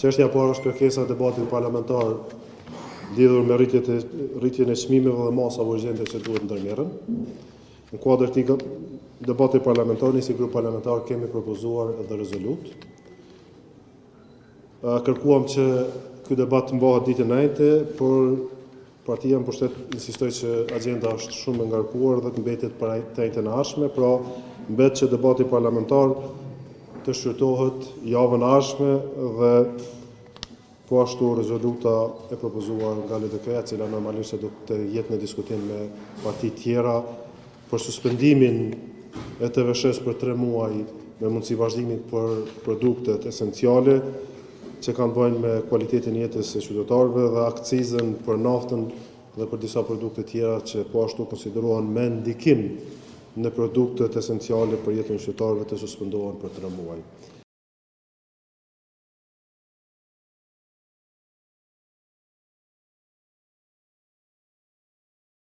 Çështja e parë është kërkesa e debatit parlamentar lidhur me rritjen e çmimeve dhe masave urgjente që duhet ndërmerren. Në kuadër të debatit parlamentar, ne si grup parlamentar kemi propozuar edhe rezolut. Kërkuam që ky debat të mbahet ditën e njëjtë, por partia më pushtet insistoi që agjenda është shumë e ngarkuar dhe të mbetet për të njëjtën e ardhshme, pra mbet që debati parlamentar të shqyrtohet javën e ardhshme dhe po ashtu rezoluta e propozuar nga LDK-ja, cila normalisht do të jetë në diskutim me parti tjera për suspendimin e TVSH për 3 muaj me mundësi vazhdimit për produktet esenciale që kanë bëjnë me kualitetin e jetës e qytetarëve dhe akcizën për naftën dhe për disa produkte tjera që po ashtu konsiderohen me ndikim në produktet esenciale për jetën e qytetarëve të suspendohen për 3 muaj.